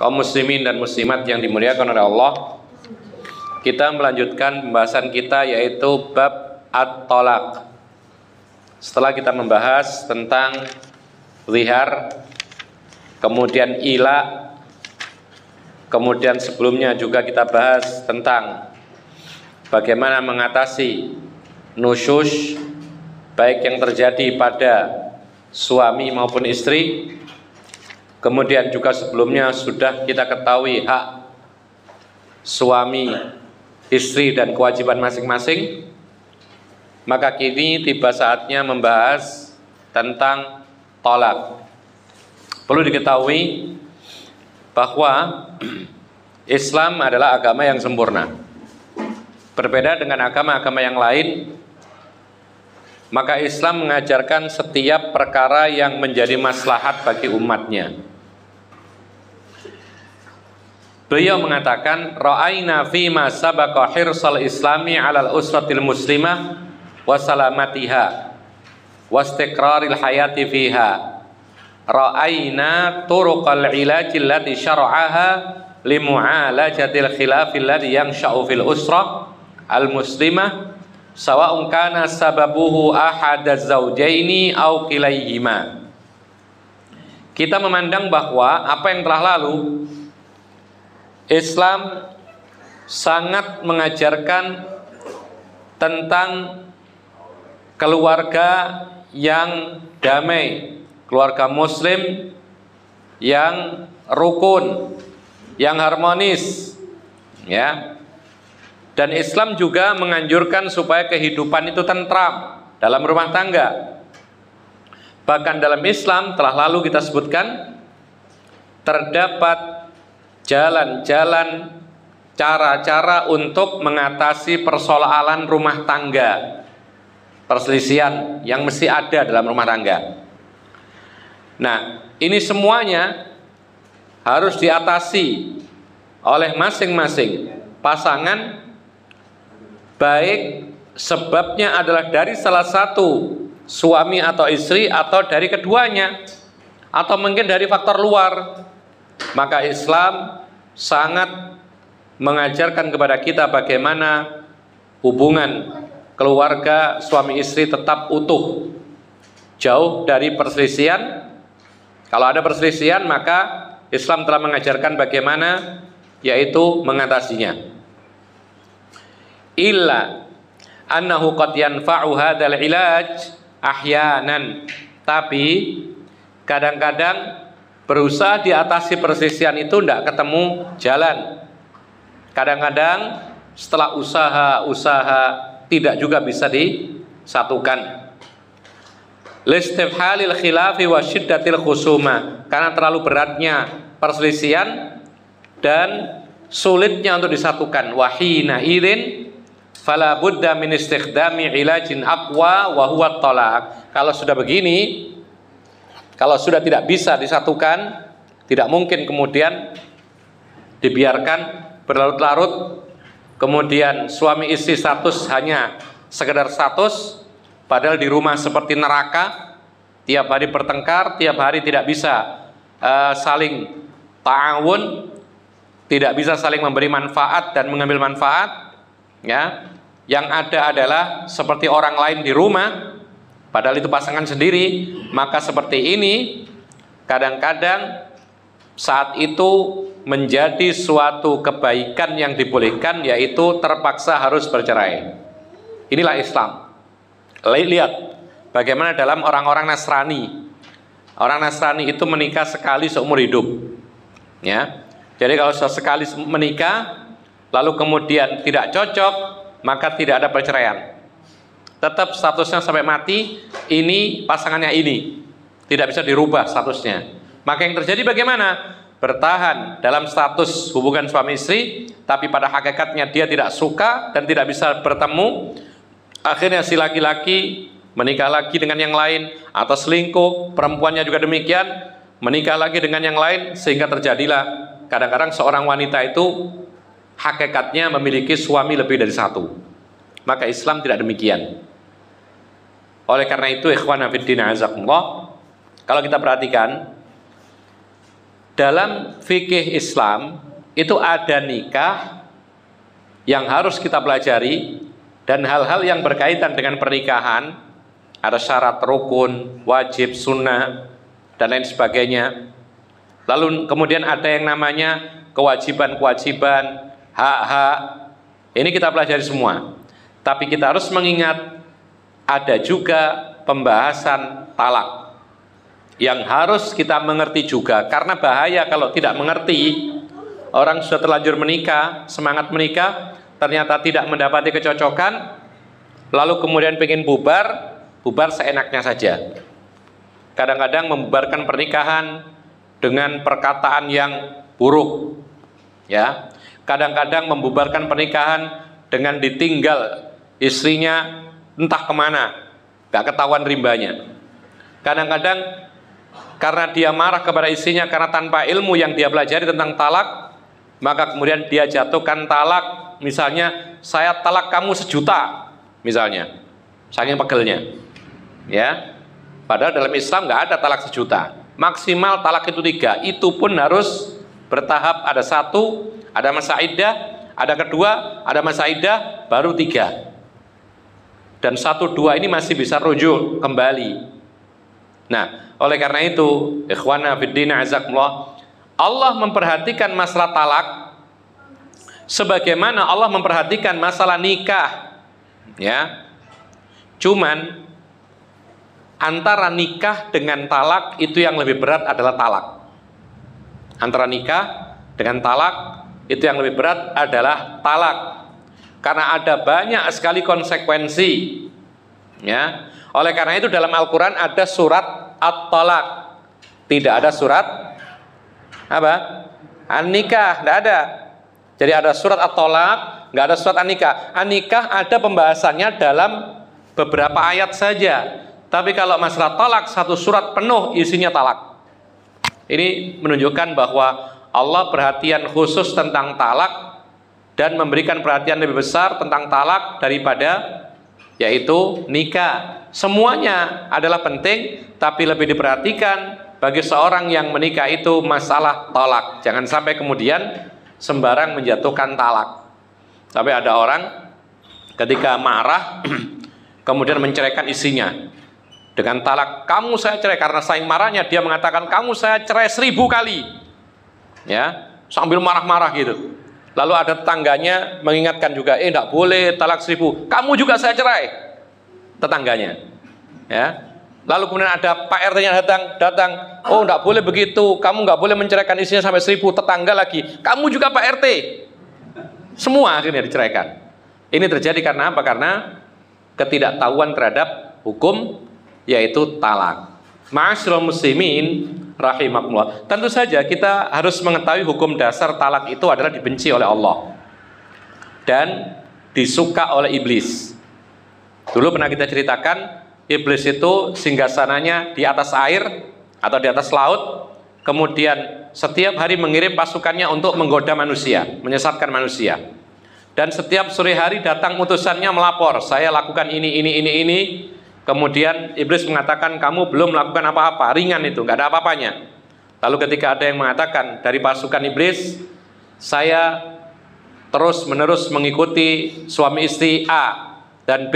Kaum muslimin dan muslimat yang dimuliakan oleh Allah, kita melanjutkan pembahasan kita yaitu bab at-thalaq. Setelah kita membahas tentang zihar, kemudian ila, kemudian sebelumnya juga kita bahas tentang bagaimana mengatasi nusyush, baik yang terjadi pada suami maupun istri. Kemudian juga sebelumnya sudah kita ketahui hak suami, istri dan kewajiban masing-masing. Maka kini tiba saatnya membahas tentang thalaq. Perlu diketahui bahwa Islam adalah agama yang sempurna. Berbeda dengan agama-agama yang lain, maka Islam mengajarkan setiap perkara yang menjadi maslahat bagi umatnya. Beliau mengatakan, ra'aina fima sabaqa hirsal islami 'alal usratil muslimah wa salamatiha wa istiqraril hayati fiha. Ra'aina turuqal ilaji allati syara'aha limu'alajatil khilafil ladzi yansha'u fil usrah al muslimah sawa'un kana sababuhu ahadaz zawjaini aw kilayhima. Kita memandang bahwa apa yang telah lalu, Islam sangat mengajarkan tentang keluarga yang damai, keluarga muslim yang rukun, yang harmonis, ya. Dan Islam juga menganjurkan supaya kehidupan itu tentram dalam rumah tangga. Bahkan dalam Islam telah lalu kita sebutkan terdapat jalan-jalan, cara-cara untuk mengatasi persoalan rumah tangga, perselisihan yang mesti ada dalam rumah tangga. Nah, ini semuanya harus diatasi oleh masing-masing pasangan, baik sebabnya adalah dari salah satu suami atau istri, atau dari keduanya, atau mungkin dari faktor luar. Maka Islam sangat mengajarkan kepada kita bagaimana hubungan keluarga suami istri tetap utuh, jauh dari perselisihan. Kalau ada perselisihan, maka Islam telah mengajarkan bagaimana, yaitu mengatasinya. Illa annahu qad yanfa'u hadzal ilaj ahyanan. Tapi kadang-kadang berusaha diatasi perselisihan itu tidak ketemu jalan. Kadang-kadang setelah usaha tidak juga bisa disatukan. Listifhalil khilafi wa syiddatil khusuma, karena terlalu beratnya perselisihan dan sulitnya untuk disatukan. Wahina idzin fala budda min istikhdami ilajin aqwa wa huwa thalaq. Kalau sudah begini, kalau sudah tidak bisa disatukan, tidak mungkin kemudian dibiarkan berlarut-larut, kemudian suami istri status hanya sekedar status, padahal di rumah seperti neraka, tiap hari bertengkar, tiap hari tidak bisa saling ta'awun, tidak bisa saling memberi manfaat dan mengambil manfaat, ya. Yang ada adalah seperti orang lain di rumah, padahal itu pasangan sendiri. Maka seperti ini kadang-kadang saat itu menjadi suatu kebaikan yang dibolehkan, yaitu terpaksa harus bercerai. Inilah Islam. Lihat bagaimana dalam orang-orang Nasrani. Orang Nasrani itu menikah sekali seumur hidup, ya. Jadi kalau sekali menikah lalu kemudian tidak cocok, maka tidak ada perceraian. Tetap statusnya sampai mati, ini pasangannya ini, tidak bisa dirubah statusnya. Maka yang terjadi bagaimana? Bertahan dalam status hubungan suami istri, tapi pada hakikatnya dia tidak suka dan tidak bisa bertemu. Akhirnya si laki-laki menikah lagi dengan yang lain, atau selingkuh, perempuannya juga demikian, menikah lagi dengan yang lain, sehingga terjadilah kadang-kadang seorang wanita itu hakikatnya memiliki suami lebih dari satu. Maka Islam tidak demikian. Oleh karena itu, ikhwana fiddin azakumullah, kalau kita perhatikan dalam fikih Islam itu ada nikah yang harus kita pelajari, dan hal-hal yang berkaitan dengan pernikahan, ada syarat rukun, wajib, sunnah, dan lain sebagainya. Lalu kemudian ada yang namanya kewajiban-kewajiban, hak-hak. Ini kita pelajari semua. Tapi kita harus mengingat ada juga pembahasan talak yang harus kita mengerti juga, karena bahaya kalau tidak mengerti. Orang sudah terlanjur menikah, semangat menikah, ternyata tidak mendapati kecocokan, lalu kemudian pengen bubar seenaknya saja. Kadang-kadang membubarkan pernikahan dengan perkataan yang buruk, ya. Kadang-kadang membubarkan pernikahan dengan ditinggal istrinya entah kemana, gak ketahuan rimbanya. Kadang-kadang karena dia marah kepada istrinya karena tanpa ilmu yang dia pelajari tentang talak, maka kemudian dia jatuhkan talak. Misalnya, saya talak kamu 1 juta, misalnya, saking pegelnya, ya. Padahal dalam Islam nggak ada talak 1 juta, maksimal talak itu 3. Itu pun harus bertahap, ada 1, ada masa iddah, ada kedua, ada masa iddah, baru 3. Dan 1, 2 ini masih bisa rujuk kembali. Nah, oleh karena itu, ikhwana fiddin azakumullah, Allah memperhatikan masalah talak sebagaimana Allah memperhatikan masalah nikah, ya. Cuman antara nikah dengan talak itu yang lebih berat adalah talak. Antara nikah dengan talak itu yang lebih berat adalah talak, karena ada banyak sekali konsekuensi, ya. Oleh karena itu dalam Al-Quran ada surat At-Talak, tidak ada surat apa? An-Nikah, tidak ada. Jadi ada surat At-Talak, nggak ada surat An-Nikah. An-Nikah ada pembahasannya dalam beberapa ayat saja. Tapi kalau masalah talak, 1 surat penuh isinya talak. Ini menunjukkan bahwa Allah perhatian khusus tentang talak dan memberikan perhatian lebih besar tentang talak daripada yaitu nikah. Semuanya adalah penting, tapi lebih diperhatikan bagi seorang yang menikah itu masalah talak. Jangan sampai kemudian sembarang menjatuhkan talak. Tapi ada orang ketika marah kemudian menceraikan istrinya dengan talak, kamu saya cerai. Karena saking marahnya dia mengatakan, kamu saya cerai 1000 kali, ya, sambil marah-marah gitu. Lalu ada tetangganya mengingatkan juga, enggak boleh talak 1000, kamu juga saya cerai, tetangganya, ya. Lalu kemudian ada Pak RT-nya datang, oh enggak boleh begitu, kamu enggak boleh menceraikan istrinya sampai 1000, tetangga lagi, kamu juga Pak RT. Semua akhirnya diceraikan. Ini terjadi karena apa? Karena ketidaktahuan terhadap hukum, yaitu talak. Ma'asyiral muslimin rahimakumullah. Tentu saja kita harus mengetahui hukum dasar talak itu adalah dibenci oleh Allah dan disuka oleh iblis. Dulu pernah kita ceritakan, iblis itu singgasananya di atas air atau di atas laut, kemudian setiap hari mengirim pasukannya untuk menggoda manusia, menyesatkan manusia. Dan setiap sore hari datang utusannya melapor, saya lakukan ini. Kemudian iblis mengatakan, kamu belum melakukan apa-apa, ringan itu, nggak ada apa-apanya. Lalu ketika ada yang mengatakan dari pasukan iblis, saya terus menerus mengikuti suami istri A dan B,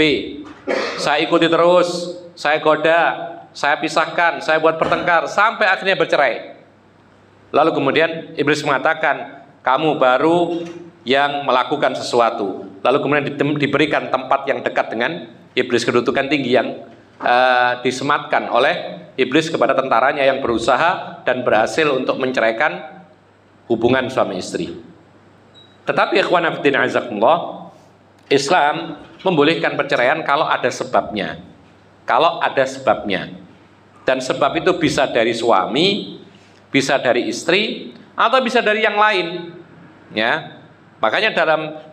saya ikuti terus, saya goda, saya pisahkan, saya buat pertengkar, sampai akhirnya bercerai. Lalu kemudian iblis mengatakan, kamu baru yang melakukan sesuatu. Lalu kemudian diberikan tempat yang dekat dengan iblis, kedudukan tinggi yang disematkan oleh iblis kepada tentaranya yang berusaha dan berhasil untuk menceraikan hubungan suami istri. Tetapi ikhwan fillah azakumullah, Islam membolehkan perceraian kalau ada sebabnya. Kalau ada sebabnya. Dan sebab itu bisa dari suami, bisa dari istri, atau bisa dari yang lain. Ya. Makanya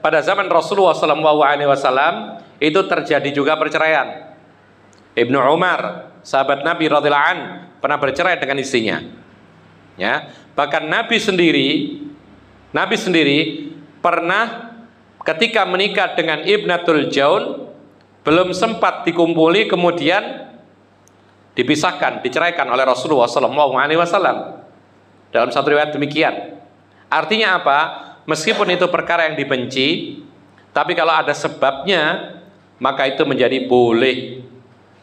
pada zaman Rasulullah SAW itu terjadi juga perceraian. Ibnu Umar, sahabat Nabi radhiyallahu anhu, pernah bercerai dengan istrinya. Ya, bahkan Nabi sendiri pernah ketika menikah dengan Ibnatul Jaun belum sempat dikumpuli, kemudian dipisahkan, diceraikan oleh Rasulullah SAW. Dalam satu riwayat demikian. Artinya apa? Meskipun itu perkara yang dibenci, tapi kalau ada sebabnya, maka itu menjadi boleh.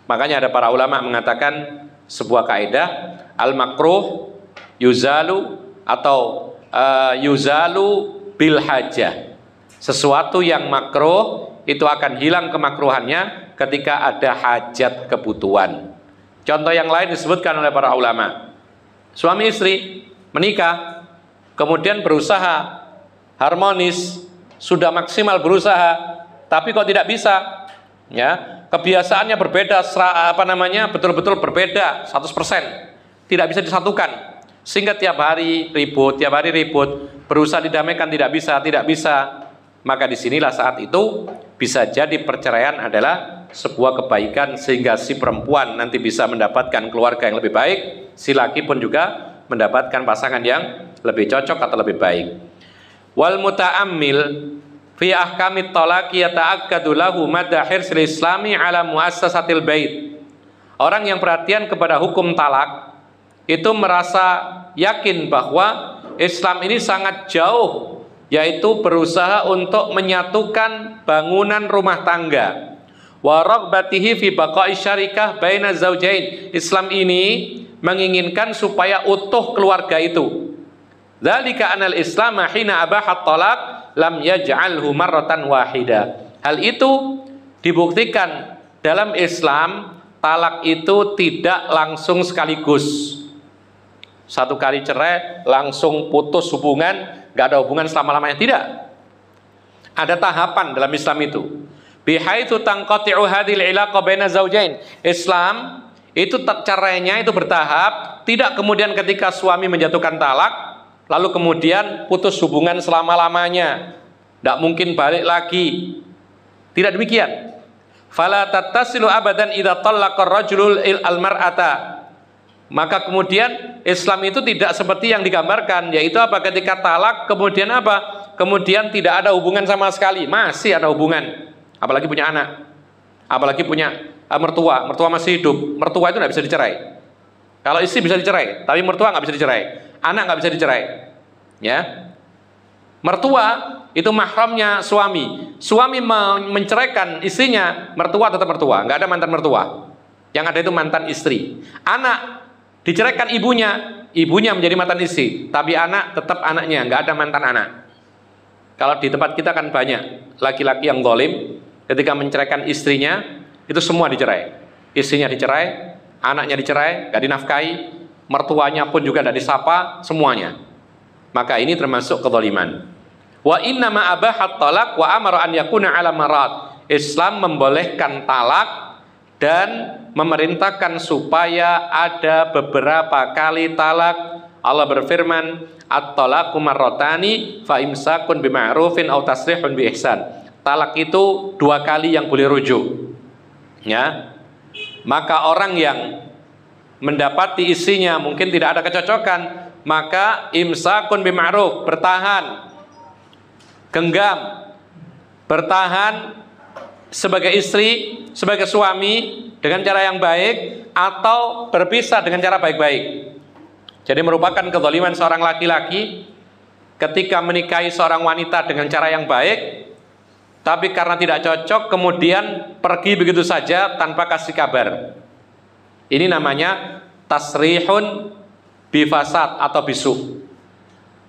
Makanya ada para ulama mengatakan sebuah kaidah, al-makruh yuzalu atau yuzalu bil hajah. Sesuatu yang makruh itu akan hilang kemakruhannya ketika ada hajat kebutuhan. Contoh yang lain disebutkan oleh para ulama. Suami istri menikah, kemudian berusaha harmonis, sudah maksimal berusaha, tapi kok tidak bisa, ya, kebiasaannya berbeda, betul-betul berbeda 100%, tidak bisa disatukan, sehingga tiap hari ribut, berusaha didamaikan, tidak bisa, maka disinilah saat itu bisa jadi perceraian adalah sebuah kebaikan, sehingga si perempuan nanti bisa mendapatkan keluarga yang lebih baik, si laki pun juga mendapatkan pasangan yang lebih cocok atau lebih baik. Wal muta'ammil fi ahkamit talaqi yata'akkadu lahu madda hirsil islami ala muassasatil bait. Orang yang perhatian kepada hukum talak itu merasa yakin bahwa Islam ini sangat jauh, yaitu berusaha untuk menyatukan bangunan rumah tangga. Wa raghbatihi fi baqa'i syarikah baina zaujain. Islam ini menginginkan supaya utuh keluarga itu. Dzalika anal Islam hina abahat talaq lam yaj'alhu marratan wahida. Hal itu dibuktikan dalam Islam, talak itu tidak langsung sekaligus. Satu kali cerai langsung putus hubungan, nggak ada hubungan selama-lamanya, tidak. Ada tahapan dalam Islam itu. Bihaitsu tanqati'u hadhil ilaqa baina zaujain. Islam itu caranya itu bertahap, tidak kemudian ketika suami menjatuhkan talak lalu kemudian putus hubungan selama-lamanya, tidak mungkin balik lagi. Tidak demikian. Fala tattasilu abadan idza talaqa ar-rajulu al-mar'ata. Maka kemudian Islam itu tidak seperti yang digambarkan, yaitu apa? Ketika talak kemudian apa? Kemudian tidak ada hubungan sama sekali. Masih ada hubungan, apalagi punya anak, apalagi punya mertua masih hidup. Mertua itu tidak bisa dicerai. Kalau istri bisa dicerai, tapi mertua nggak bisa dicerai, anak nggak bisa dicerai, ya. Mertua itu mahramnya suami. Suami menceraikan istrinya, mertua tetap mertua, nggak ada mantan mertua. Yang ada itu mantan istri. Anak diceraikan ibunya menjadi mantan istri, tapi anak tetap anaknya, nggak ada mantan anak. Kalau di tempat kita kan banyak laki-laki yang zalim, ketika menceraikan istrinya itu semua dicerai. Istrinya dicerai, anaknya dicerai, nggak dinafkahi, mertuanya pun juga tidak disapa, semuanya. Maka ini termasuk kezaliman. Wa inna ma abahat talaq wa amara an yakuna ala marat. Islam membolehkan talak dan memerintahkan supaya ada beberapa kali talak. Allah berfirman, at-talaqu marratani fa imsakun bima'rufin aw tasrihun bi ihsan. Talak itu 2 kali yang boleh rujuk. Ya. Maka orang yang mendapati istrinya mungkin tidak ada kecocokan, maka imsakun bima'ruf, bertahan, genggam, bertahan sebagai istri, sebagai suami dengan cara yang baik, atau berpisah dengan cara baik-baik. Jadi merupakan kezaliman seorang laki-laki ketika menikahi seorang wanita dengan cara yang baik, tapi karena tidak cocok kemudian pergi begitu saja tanpa kasih kabar. Ini namanya tasrihun bifasad atau bisu.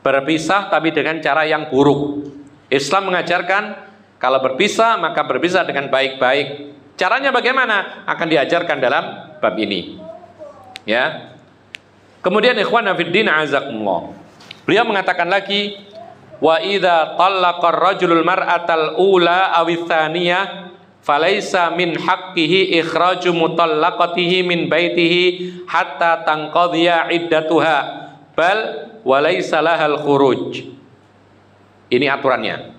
Berpisah tapi dengan cara yang buruk. Islam mengajarkan kalau berpisah maka berpisah dengan baik-baik. Caranya bagaimana? Akan diajarkan dalam bab ini. Ya. Kemudian ikhwana fiddin azakumullah. Beliau mengatakan lagi, wa idza talaqa ar-rajulul mar'atal ula aw tsaniyah falaisa min haqqihi ikhraju mutallaqatihi min baitihi hatta tanqadhiya iddatuha bal walaysa lahal khuruj. Ini aturannya.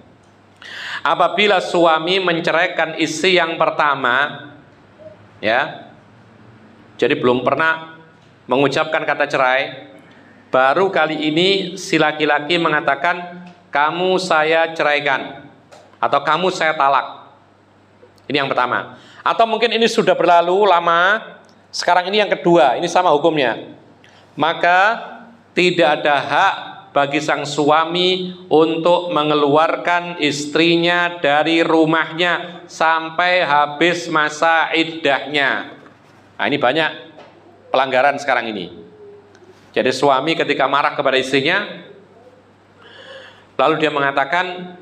Apabila suami menceraikan istri yang pertama, ya, jadi belum pernah mengucapkan kata cerai, baru kali ini si laki-laki mengatakan kamu saya ceraikan atau kamu saya talak. Ini yang pertama. Atau mungkin ini sudah berlalu lama, sekarang ini yang kedua, ini sama hukumnya. Maka tidak ada hak bagi sang suami untuk mengeluarkan istrinya dari rumahnya sampai habis masa iddahnya. Nah, ini banyak pelanggaran sekarang ini. Jadi suami ketika marah kepada istrinya, lalu dia mengatakan,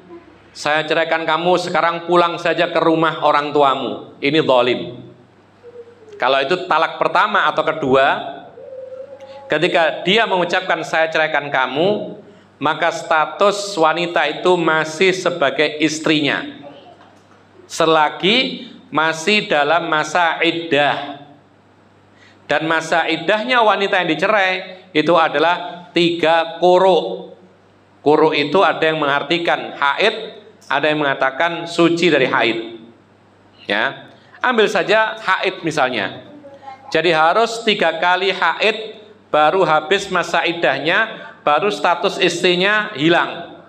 saya ceraikan kamu, sekarang pulang saja ke rumah orang tuamu. Ini zalim. Kalau itu talak pertama atau kedua, ketika dia mengucapkan saya ceraikan kamu, maka status wanita itu masih sebagai istrinya selagi masih dalam masa iddah. Dan masa iddahnya wanita yang dicerai itu adalah 3 quru. Quru itu ada yang mengartikan haid, ada yang mengatakan suci dari haid. Ya, ambil saja haid misalnya. Jadi harus 3 kali haid baru habis masa iddahnya, baru status istrinya hilang.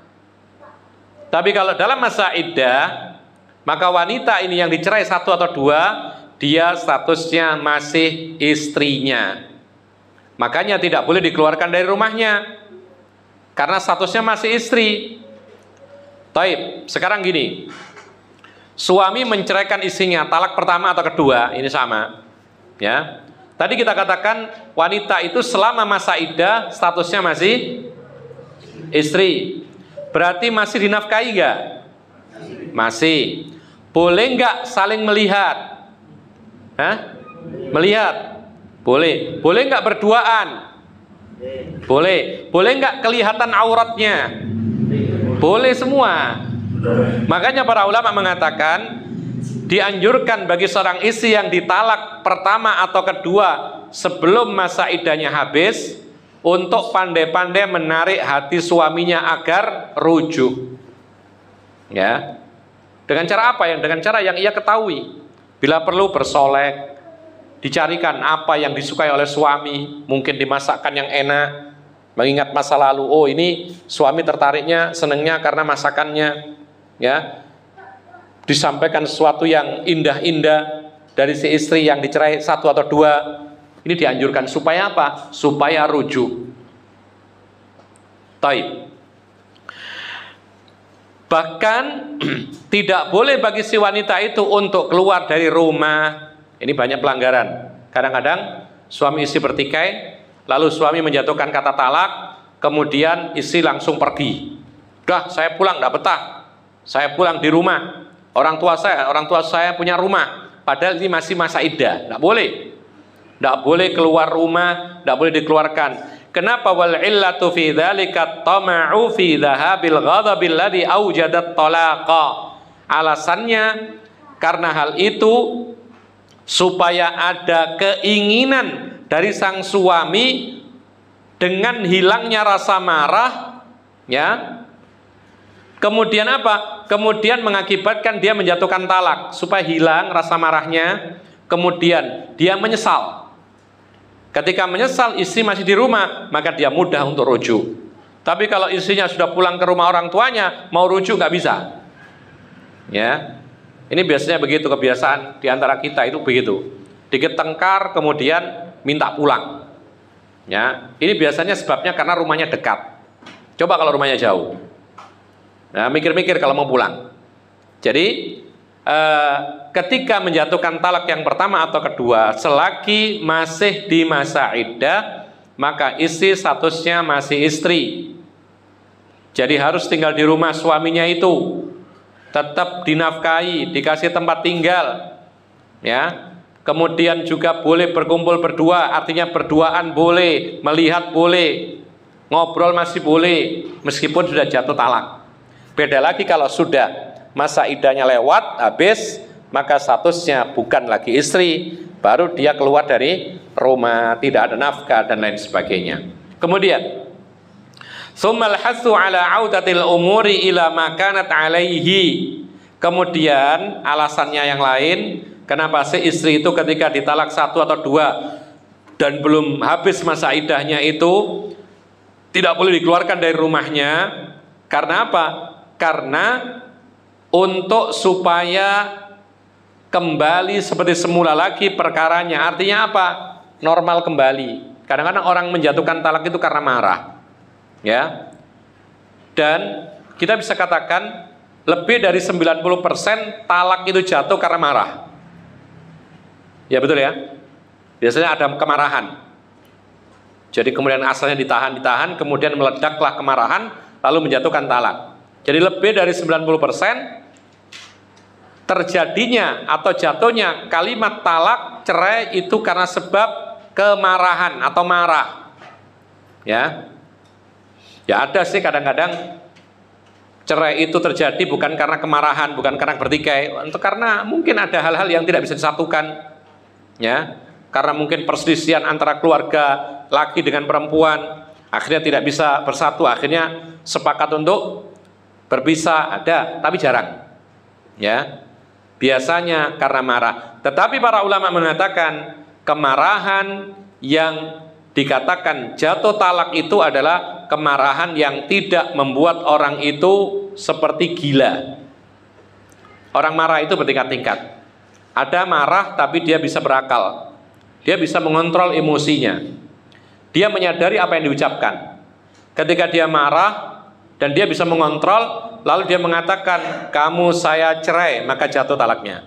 Tapi kalau dalam masa iddah, maka wanita ini yang dicerai 1 atau 2, dia statusnya masih istrinya. Makanya tidak boleh dikeluarkan dari rumahnya, karena statusnya masih istri. Taib, sekarang gini, suami menceraikan istrinya, talak pertama atau kedua, ini sama. Ya, tadi kita katakan wanita itu selama masa iddah statusnya masih istri. Berarti masih dinafkahi nggak? Masih. Boleh nggak saling melihat? Hah? Melihat? Boleh. Boleh nggak berduaan? Boleh. Boleh nggak kelihatan auratnya? Boleh semua. Makanya para ulama mengatakan dianjurkan bagi seorang istri yang ditalak pertama atau kedua sebelum masa iddahnya habis untuk pandai-pandai menarik hati suaminya agar rujuk. Ya. Dengan cara apa? Dengan cara yang ia ketahui. Bila perlu bersolek, dicarikan apa yang disukai oleh suami, mungkin dimasakkan yang enak, mengingat masa lalu. Oh, ini suami tertariknya, senengnya karena masakannya. Ya, disampaikan sesuatu yang indah-indah dari si istri yang dicerai 1 atau 2. Ini dianjurkan supaya apa? Supaya rujuk. Taib. Bahkan tidak boleh bagi si wanita itu untuk keluar dari rumah. Ini banyak pelanggaran. Kadang-kadang suami istri bertikai, lalu suami menjatuhkan kata talak, kemudian istri langsung pergi. Udah, saya pulang, tidak betah. Saya pulang di rumah. Orang tua saya punya rumah. Padahal ini masih masa iddah. Tidak boleh. Tidak boleh keluar rumah, tidak boleh dikeluarkan. Kenapa? Wal illatu fi dzalika tama'u fi dhahabil ghadabil ladzi aujadat talaqa. Alasannya karena hal itu supaya ada keinginan dari sang suami dengan hilangnya rasa marah, ya. Kemudian apa? Kemudian mengakibatkan dia menjatuhkan talak supaya hilang rasa marahnya. Kemudian dia menyesal. Ketika menyesal istri masih di rumah, maka dia mudah untuk rujuk. Tapi kalau istrinya sudah pulang ke rumah orang tuanya, mau rujuk nggak bisa. Ya, ini biasanya begitu kebiasaan di antara kita itu begitu. Dikit tengkar, kemudian minta pulang. Ya, ini biasanya sebabnya karena rumahnya dekat. Coba kalau rumahnya jauh. Nah, mikir-mikir kalau mau pulang. Jadi ketika menjatuhkan talak yang pertama atau kedua, selagi masih di masa iddah, maka istri statusnya masih istri. Jadi harus tinggal di rumah suaminya itu, tetap dinafkahi, dikasih tempat tinggal, ya. Kemudian juga boleh berkumpul berdua, artinya berduaan boleh, melihat boleh, ngobrol masih boleh, meskipun sudah jatuh talak. Beda lagi kalau sudah masa iddahnya lewat, habis, maka statusnya bukan lagi istri, baru dia keluar dari rumah, tidak ada nafkah dan lain sebagainya. Kemudian tsummal hasu ala audatil umuri ila ma kanat alaihi. Kemudian alasannya yang lain, kenapa si istri itu ketika ditalak 1 atau 2 dan belum habis masa iddahnya itu tidak boleh dikeluarkan dari rumahnya. Karena apa? Karena untuk supaya kembali seperti semula lagi perkaranya. Artinya apa? Normal kembali. Kadang-kadang orang menjatuhkan talak itu karena marah. Ya. Dan kita bisa katakan lebih dari 90% talak itu jatuh karena marah. Ya betul ya. Biasanya ada kemarahan. Jadi kemudian asalnya ditahan, kemudian meledaklah kemarahan, lalu menjatuhkan talak. Jadi lebih dari 90% terjadinya atau jatuhnya kalimat talak, cerai itu karena sebab kemarahan atau marah. Ya. Ya ada sih kadang-kadang cerai itu terjadi bukan karena kemarahan, bukan karena bertikai, untuk karena mungkin ada hal-hal yang tidak bisa disatukan, ya, karena mungkin perselisihan antara keluarga laki dengan perempuan, akhirnya tidak bisa bersatu, akhirnya sepakat untuk berpisah, ada, tapi jarang, ya, biasanya karena marah. Tetapi para ulama mengatakan kemarahan yang dikatakan jatuh talak itu adalah kemarahan yang tidak membuat orang itu seperti gila. Orang marah itu bertingkat-tingkat. Ada marah tapi dia bisa berakal. Dia bisa mengontrol emosinya. Dia menyadari apa yang diucapkan. Ketika dia marah dan dia bisa mengontrol, lalu dia mengatakan, "Kamu saya cerai," maka jatuh talaknya.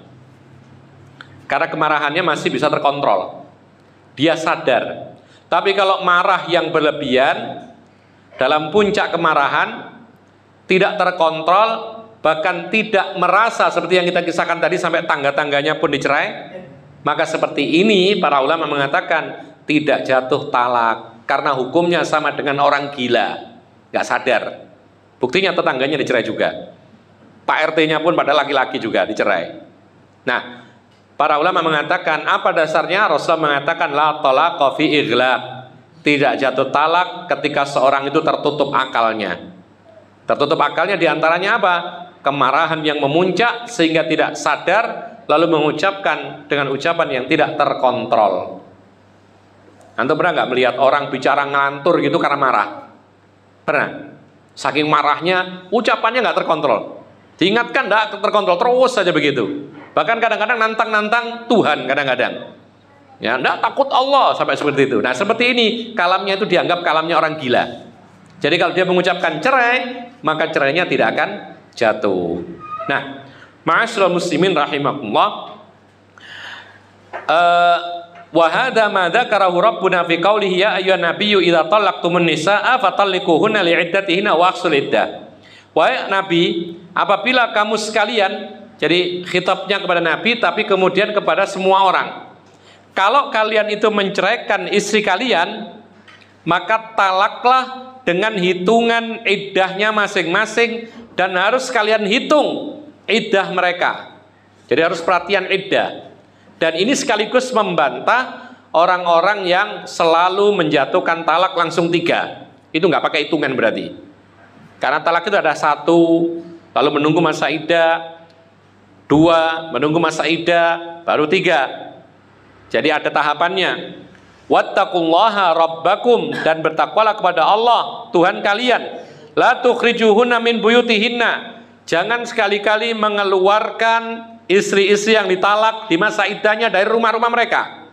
Karena kemarahannya masih bisa terkontrol. Dia sadar. Tapi kalau marah yang berlebihan, dalam puncak kemarahan, tidak terkontrol, bahkan tidak merasa seperti yang kita kisahkan tadi sampai tangga-tangganya pun dicerai, maka seperti ini para ulama mengatakan tidak jatuh talak, karena hukumnya sama dengan orang gila, nggak sadar. Buktinya tetangganya dicerai juga, Pak RT-nya pun pada laki-laki juga dicerai. Nah, para ulama mengatakan apa dasarnya? Rasulullah mengatakan la talaqa fi ighlaq. Tidak jatuh talak ketika seorang itu tertutup akalnya. Tertutup akalnya diantaranya apa? Kemarahan yang memuncak sehingga tidak sadar, lalu mengucapkan dengan ucapan yang tidak terkontrol. Antum pernah nggak melihat orang bicara ngantur gitu karena marah? Pernah? Saking marahnya, ucapannya nggak terkontrol. Diingatkan nggak terkontrol, terus saja begitu. Bahkan kadang-kadang nantang-nantang Tuhan kadang-kadang. Ya, enggak takut Allah sampai seperti itu. Nah, seperti ini kalamnya itu dianggap kalamnya orang gila. Jadi kalau dia mengucapkan cerai, maka cerainya tidak akan jatuh. Nah, ma'asyiral muslimin rahimakumullah, wa hadza ma dzakarahu rabbuna fi qoulihi ya ayyuhan nabiyyu idza talaqtumun nisaa fatalliquhunna li'iddatihinna wa ahsul iddah. Wahai Nabi, apabila kamu sekalian, jadi khitabnya kepada Nabi tapi kemudian kepada semua orang. Kalau kalian itu menceraikan istri kalian, maka talaklah dengan hitungan iddahnya masing-masing, dan harus kalian hitung iddah mereka. Jadi harus perhatian iddah. Dan ini sekaligus membantah orang-orang yang selalu menjatuhkan talak langsung 3. Itu nggak pakai hitungan berarti. Karena talak itu ada 1, lalu menunggu masa iddah, 2, menunggu masa iddah, baru 3. Jadi ada tahapannya. Wattaqullaha rabbakum, dan bertakwalah kepada Allah Tuhan kalian. La tukhrijuhunna min buyutihinna. Jangan sekali-kali mengeluarkan istri-istri yang ditalak di masa iddahnya dari rumah-rumah mereka.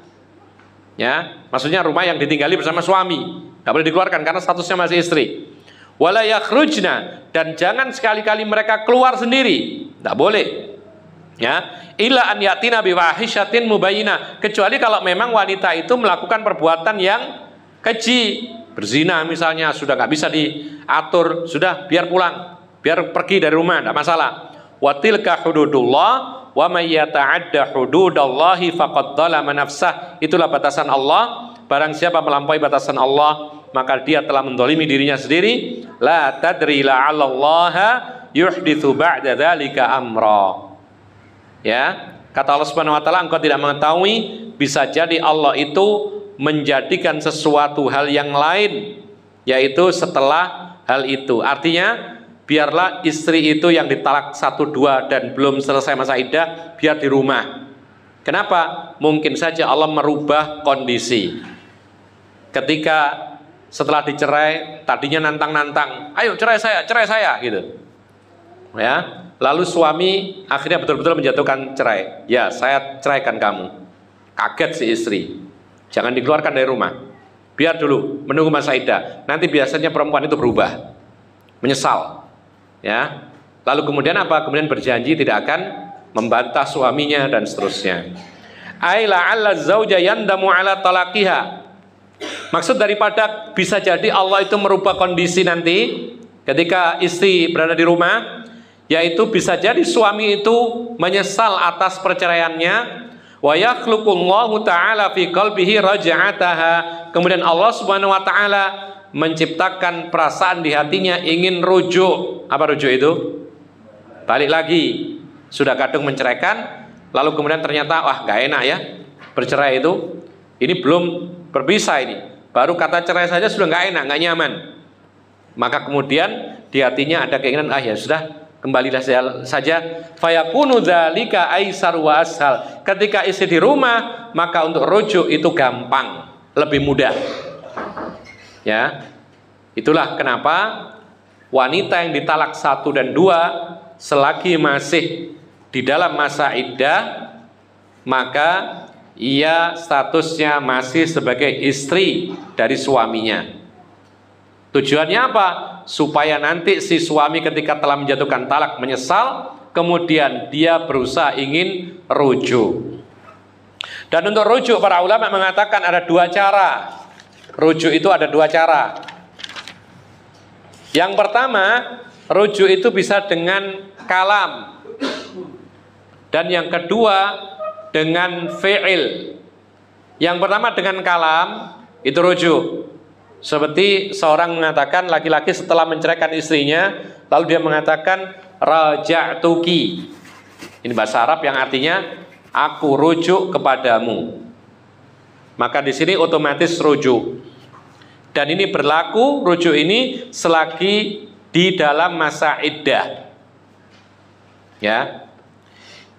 Ya, maksudnya rumah yang ditinggali bersama suami. Enggak boleh dikeluarkan karena statusnya masih istri. Wala yakhrujna, dan jangan sekali-kali mereka keluar sendiri. Enggak boleh. Ya, illa an yatina biwahisyatin mubayyinah, kecuali kalau memang wanita itu melakukan perbuatan yang keji, berzina misalnya, sudah nggak bisa diatur, sudah biar pulang, biar pergi dari rumah, tidak masalah. Wa tilka hududullah wa may yata'adda hududallahi faqad dzalama nafsah. Itulah batasan Allah. Barang siapa melampaui batasan Allah, maka dia telah mendolimi dirinya sendiri. La tadri la'allallaha yuhditsu ba'da dzalika amra. Ya, kata Allah Subhanahu wa taala, engkau tidak mengetahui, bisa jadi Allah itu menjadikan sesuatu hal yang lain, yaitu setelah hal itu. Artinya, biarlah istri itu yang ditalak 1, 2 dan belum selesai masa iddah, biar di rumah. Kenapa? Mungkin saja Allah merubah kondisi. Ketika setelah dicerai, tadinya nantang-nantang, ayo cerai saya, gitu. Ya. Lalu suami akhirnya betul-betul menjatuhkan cerai. Ya, saya ceraikan kamu. Kaget si istri. Jangan dikeluarkan dari rumah. biar dulu menunggu masa iddah. Nanti biasanya perempuan itu berubah, menyesal, ya. Lalu kemudian apa? Kemudian berjanji tidak akan membantah suaminya dan seterusnya. Ai la'alla zauja yandamu ala talaqiha. Maksud daripada bisa jadi Allah itu merubah kondisi nanti ketika istri berada di rumah, yaitu bisa jadi suami itu menyesal atas perceraiannya, wa yakhluqullahu ta'ala fi qalbihi raj'ataha. Kemudian Allah Subhanahu wa taala menciptakan perasaan di hatinya ingin rujuk. Apa rujuk itu? Balik lagi. Sudah kadung menceraikan, lalu kemudian ternyata wah gak enak ya bercerai itu. Ini belum berpisah ini. Baru kata cerai saja sudah gak enak, gak nyaman. Maka kemudian di hatinya ada keinginan, ya sudah, kembalilah saja. Fayakunu dzalika aisar wa ashal. Ketika istri di rumah, maka untuk rujuk itu gampang, lebih mudah. Ya. Itulah kenapa wanita yang ditalak 1 dan 2 selagi masih di dalam masa iddah, maka ia statusnya masih sebagai istri dari suaminya. Tujuannya apa? Supaya nanti si suami ketika telah menjatuhkan talak menyesal, kemudian dia berusaha ingin rujuk. Dan untuk rujuk para ulama mengatakan ada 2 cara. Rujuk itu ada 2 cara. Yang pertama, rujuk itu bisa dengan kalam. Dan yang kedua dengan fi'il. Yang pertama dengan kalam itu rujuk. Seperti seorang mengatakan, laki-laki setelah menceraikan istrinya, lalu dia mengatakan raja'tuki. Ini bahasa Arab yang artinya aku rujuk kepadamu. Maka di sini otomatis rujuk. Dan ini berlaku rujuk ini selagi di dalam masa iddah. Ya.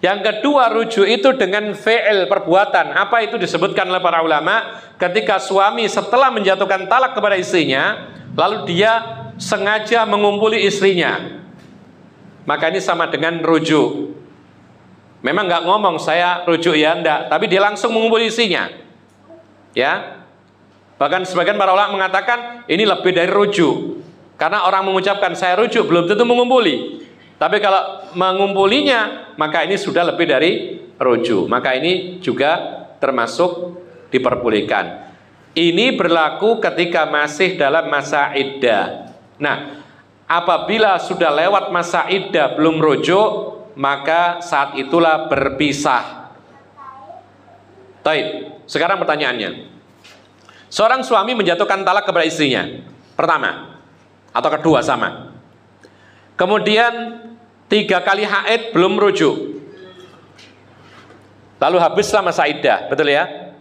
Yang kedua, rujuk itu dengan fi'il, perbuatan. Apa itu disebutkan oleh para ulama? Ketika suami setelah menjatuhkan talak kepada istrinya, lalu dia sengaja mengumpuli istrinya, maka ini sama dengan rujuk. Memang nggak ngomong saya rujuk ya, enggak, tapi dia langsung mengumpuli istrinya. Ya. Bahkan sebagian para ulama mengatakan ini lebih dari rujuk. Karena orang mengucapkan saya rujuk belum tentu mengumpuli. Tapi kalau mengumpulinya, maka ini sudah lebih dari rujuk. Maka ini juga termasuk diperbolehkan. Ini berlaku ketika masih dalam masa iddah. Nah, apabila sudah lewat masa iddah belum rujuk, maka saat itulah berpisah. Baik, sekarang pertanyaannya. Seorang suami menjatuhkan talak kepada istrinya, pertama atau kedua sama. Kemudian 3 kali haid belum rujuk. Lalu habislah masa iddah, betul ya?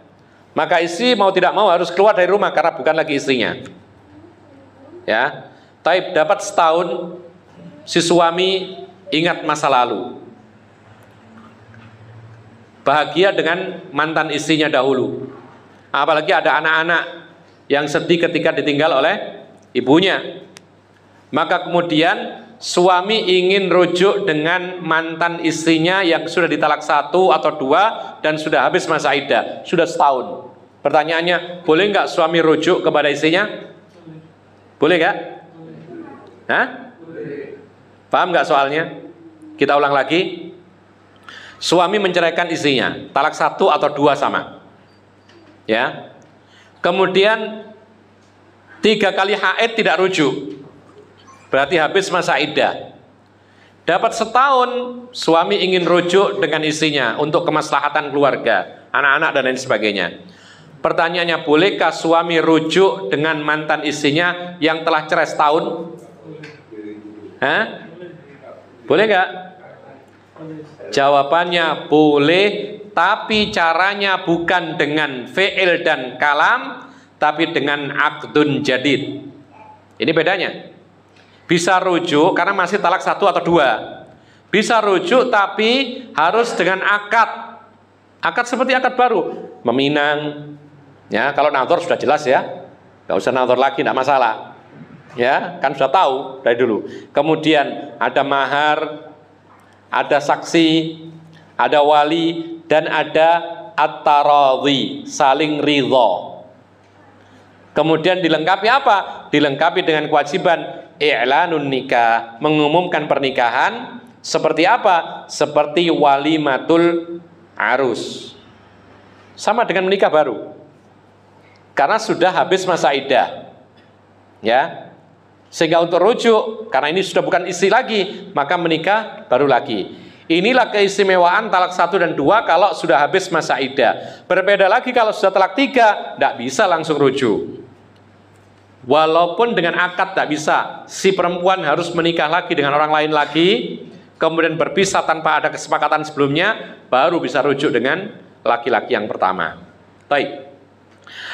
Maka istri mau tidak mau harus keluar dari rumah karena bukan lagi istrinya. Ya. Taib dapat setahun, si suami ingat masa lalu. Bahagia dengan mantan istrinya dahulu. Apalagi ada anak-anak yang sedih ketika ditinggal oleh ibunya. Maka kemudian suami ingin rujuk dengan mantan istrinya yang sudah ditalak 1 atau 2 dan sudah habis masa iddah, sudah setahun. Pertanyaannya, boleh nggak suami rujuk kepada istrinya? Boleh nggak? Hah? Paham nggak soalnya? Kita ulang lagi. Suami menceraikan istrinya, talak 1 atau 2 sama. Ya. Kemudian 3 kali haid tidak rujuk. Berarti habis masa iddah. Dapat setahun, suami ingin rujuk dengan istrinya untuk kemaslahatan keluarga, anak-anak dan lain sebagainya. Pertanyaannya, bolehkah suami rujuk dengan mantan istrinya yang telah cerai setahun? Hah? Boleh nggak? Jawabannya boleh, tapi caranya bukan dengan fi'il dan kalam, tapi dengan aqdun jadid. Ini bedanya. Bisa rujuk karena masih talak 1 atau 2. Bisa rujuk tapi harus dengan akad. Akad seperti akad baru, meminang. Ya, kalau nazar sudah jelas ya. Enggak usah nazar lagi, enggak masalah. Ya, kan sudah tahu dari dulu. Kemudian ada mahar, ada saksi, ada wali, dan ada at-taradhi, saling ridha. Kemudian dilengkapi apa? Dilengkapi dengan kewajiban i'lanun nikah, mengumumkan pernikahan. Seperti apa? Seperti walimatul arus. Sama dengan menikah baru. Karena sudah habis masa iddah. Ya. Sehingga untuk rujuk, karena ini sudah bukan istri lagi, maka menikah baru lagi. Inilah keistimewaan talak 1 dan 2 kalau sudah habis masa iddah. Berbeda lagi kalau sudah talak 3, tidak bisa langsung rujuk. Walaupun dengan akad tidak bisa, si perempuan harus menikah lagi dengan orang lain lagi, kemudian berpisah tanpa ada kesepakatan sebelumnya, baru bisa rujuk dengan laki-laki yang pertama. Baik.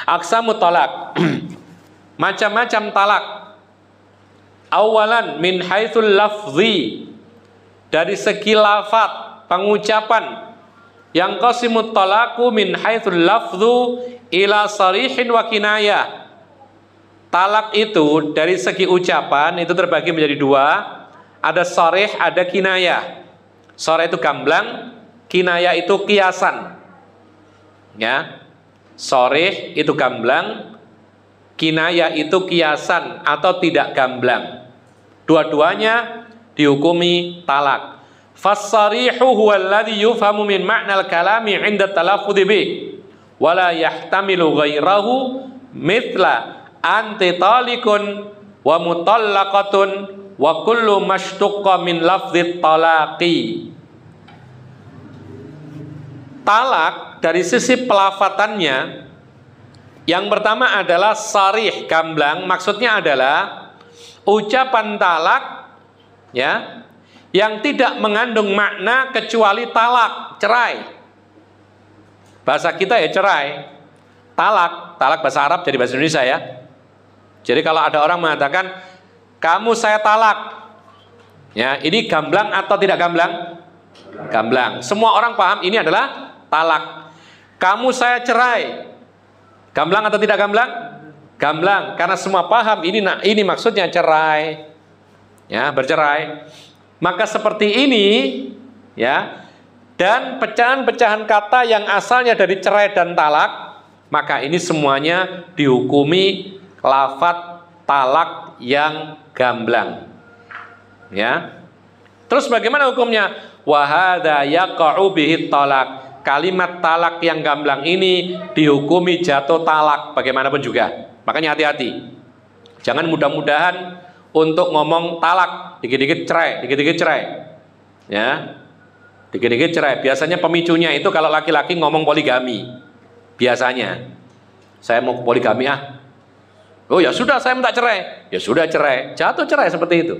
Aqsamut talak. Macam-macam talak. Awalan min haitsul lafzi, dari segi lafaz pengucapan. Yang qasimut talaku min haitsul lafzu ila sarihin wa kinayah. Talak itu dari segi ucapan itu terbagi menjadi 2. Ada sharih, ada kinayah. Sharih itu gamblang, kinayah itu kiasan. Ya. Sharih itu gamblang, kinayah itu kiasan atau tidak gamblang. Dua-duanya dihukumi talak. Fas-sharihu huwa alladhi yufhamu min ma'nal kalami 'inda talaffudzi bih wa la yahtamilu ghairahu mithla anti talikun wa mutallaqatun wa kullu mashtuqqa min lafdzi talaqi. Talak dari sisi pelafatannya, yang pertama adalah sarih, gamblang, maksudnya adalah ucapan talak ya yang tidak mengandung makna kecuali talak, cerai. Bahasa kita ya cerai. Talak bahasa Arab jadi bahasa Indonesia ya. Jadi kalau ada orang mengatakan kamu saya talak, ya ini gamblang atau tidak gamblang? Gamblang. Semua orang paham ini adalah talak. Kamu saya cerai, gamblang atau tidak gamblang? Gamblang. Karena semua paham ini maksudnya cerai, ya bercerai. Maka seperti ini, ya. Dan pecahan-pecahan kata yang asalnya dari cerai dan talak, maka ini semuanya dihukumi lafadz talak yang gamblang. Ya. Terus bagaimana hukumnya? Wa hadza yaqa'u bihi talak. Kalimat talak yang gamblang ini dihukumi jatuh talak bagaimanapun juga. Makanya hati-hati. Jangan mudah-mudahan untuk ngomong talak, dikit-dikit cerai, dikit-dikit cerai. Ya. Dikit-dikit cerai. Biasanya pemicunya itu kalau laki-laki ngomong poligami. Biasanya. Saya mau poligami ah. Oh ya sudah saya minta cerai. Ya sudah cerai. Jatuh cerai seperti itu.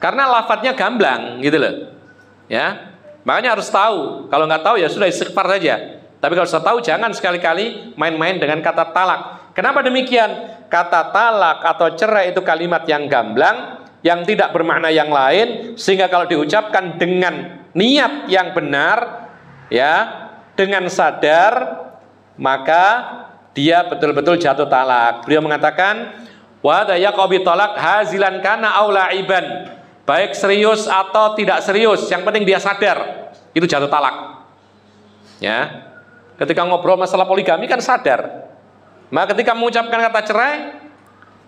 Karena lafadznya gamblang gitu loh. Ya. Makanya harus tahu. Kalau nggak tahu ya sudah istighfar saja. Tapi kalau sudah tahu jangan sekali-kali main-main dengan kata talak. Kenapa demikian? Kata talak atau cerai itu kalimat yang gamblang, yang tidak bermakna yang lain, sehingga kalau diucapkan dengan niat yang benar, ya, dengan sadar, maka dia betul-betul jatuh talak. Beliau mengatakan, wa hadza yaqabi talak hazilan kana aw la'iban. Baik serius atau tidak serius, yang penting dia sadar, itu jatuh talak. Ya. Ketika ngobrol masalah poligami kan sadar. Maka ketika mengucapkan kata cerai,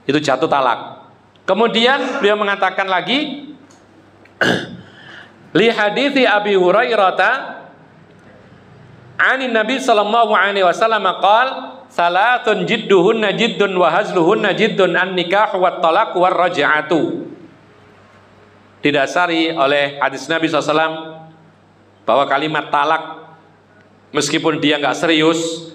itu jatuh talak. Kemudian beliau mengatakan lagi, li hadithi Abi Hurairah anin Nabi sallallahu alaihi wasallam qala salatun jidduhunna jiddun wa hazluhunna jiddun an-nikah wa talaq war raj'atu. Didasari oleh hadis Nabi SAW bahwa kalimat talak meskipun dia nggak serius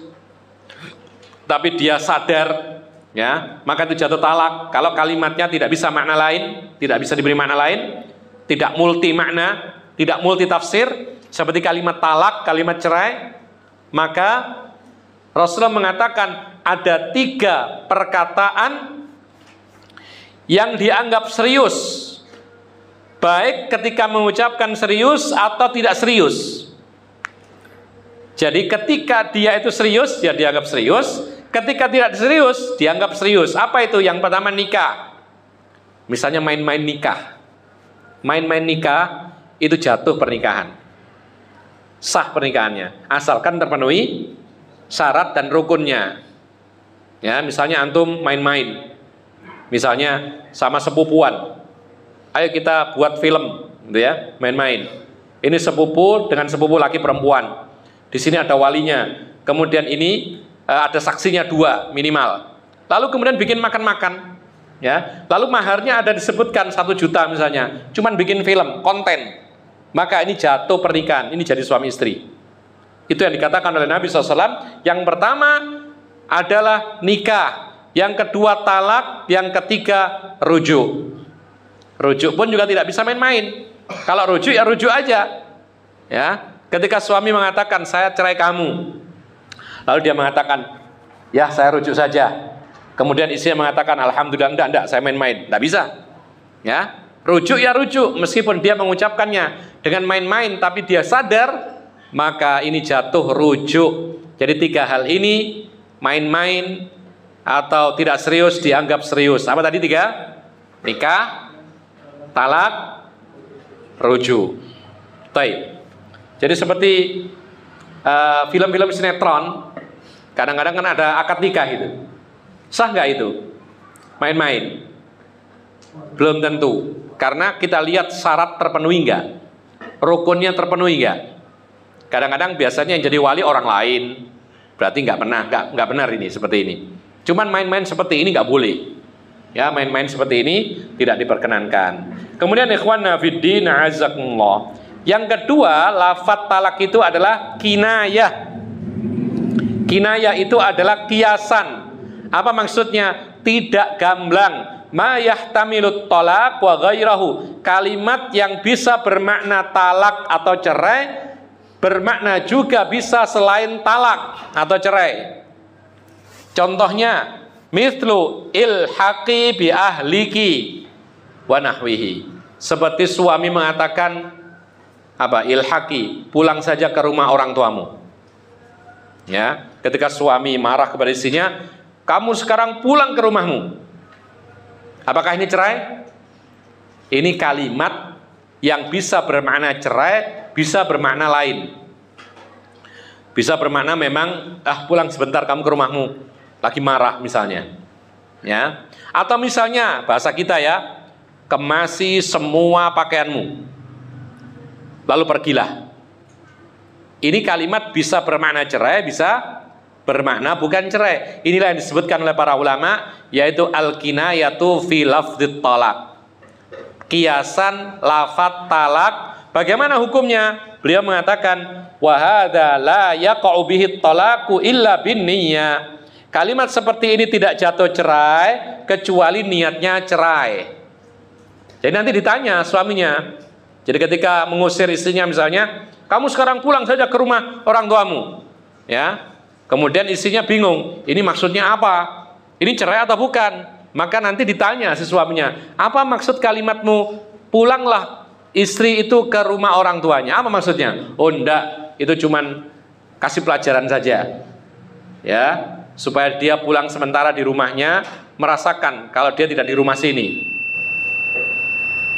tapi dia sadar, ya, maka itu jatuh talak. Kalau kalimatnya tidak bisa makna lain, tidak bisa diberi makna lain, tidak multi makna, tidak multi tafsir, seperti kalimat talak, kalimat cerai, maka Rasulullah mengatakan ada 3 perkataan yang dianggap serius, baik ketika mengucapkan serius atau tidak serius. Jadi ketika dia itu serius, dia dianggap serius. Ketika tidak serius, dianggap serius. Apa itu? Yang pertama nikah. Misalnya main-main nikah. Main-main nikah itu jatuh pernikahan. Sah pernikahannya. Asalkan terpenuhi syarat dan rukunnya. Ya, misalnya antum main-main, misalnya sama sepupuan, ayo kita buat film, gitu ya, main-main. Ini sepupu dengan sepupu laki perempuan. Di sini ada walinya. Kemudian ini ada saksinya 2 minimal. Lalu kemudian bikin makan-makan, ya. Lalu maharnya ada disebutkan 1 juta misalnya. Cuman bikin film, konten. Maka ini jatuh pernikahan. Ini jadi suami istri. Itu yang dikatakan oleh Nabi SAW. Yang pertama adalah nikah, yang kedua talak, yang ketiga rujuk. Rujuk pun juga tidak bisa main-main. Kalau rujuk ya rujuk aja. Ya, ketika suami mengatakan saya cerai kamu, lalu dia mengatakan ya saya rujuk saja. Kemudian istrinya mengatakan alhamdulillah enggak saya main-main. Enggak bisa. Ya, rujuk ya rujuk meskipun dia mengucapkannya dengan main-main tapi dia sadar, maka ini jatuh rujuk. Jadi 3 hal ini, main-main atau tidak serius dianggap serius. Apa tadi 3? Nikah, talak, rujuk. Baik. Jadi seperti film-film sinetron, kadang-kadang kan ada akad nikah itu. Sah nggak itu? Main-main? Belum tentu. Karena kita lihat syarat terpenuhi nggak, rukunnya terpenuhi nggak. Kadang-kadang biasanya yang jadi wali orang lain, berarti nggak benar ini seperti ini. Cuman main-main seperti ini nggak boleh. Ya, main-main seperti ini tidak diperkenankan. Kemudian ikhwan fiddin azakumullah. Yang kedua, lafadz talak itu adalah kinayah. Kinayah itu adalah kiasan. Apa maksudnya? Tidak gamblang. Ma yahtamilut talak wa ghairahu. Kalimat yang bisa bermakna talak atau cerai, bermakna juga bisa selain talak atau cerai. Contohnya, mithlu ilhaqi bi ahliki wa nahwihi. Seperti suami mengatakan apa? Ilhaqi, pulang saja ke rumah orang tuamu. Ya, ketika suami marah kepada istrinya, kamu sekarang pulang ke rumahmu. Apakah ini cerai? Ini kalimat yang bisa bermakna cerai, bisa bermakna lain. Bisa bermakna memang pulang sebentar kamu ke rumahmu, lagi marah misalnya. Ya. Atau misalnya bahasa kita ya, kemasi semua pakaianmu, lalu pergilah. Ini kalimat bisa bermakna cerai, bisa bermakna bukan cerai. Inilah yang disebutkan oleh para ulama, yaitu al-kinayatu fi lafdzit talak. Kiasan lafadz talak. Bagaimana hukumnya? Beliau mengatakan wa hadza la yaqa'u bihi talaqu illa bin niyyah. Kalimat seperti ini tidak jatuh cerai kecuali niatnya cerai. Jadi nanti ditanya suaminya. Jadi ketika mengusir istrinya misalnya, kamu sekarang pulang saja ke rumah orang tuamu. Ya. Kemudian istrinya bingung, ini maksudnya apa? Ini cerai atau bukan? Maka nanti ditanya si suaminya, apa maksud kalimatmu? Pulanglah istri itu ke rumah orang tuanya. Apa maksudnya? Oh enggak, itu cuman kasih pelajaran saja. Ya, supaya dia pulang sementara di rumahnya, merasakan kalau dia tidak di rumah sini.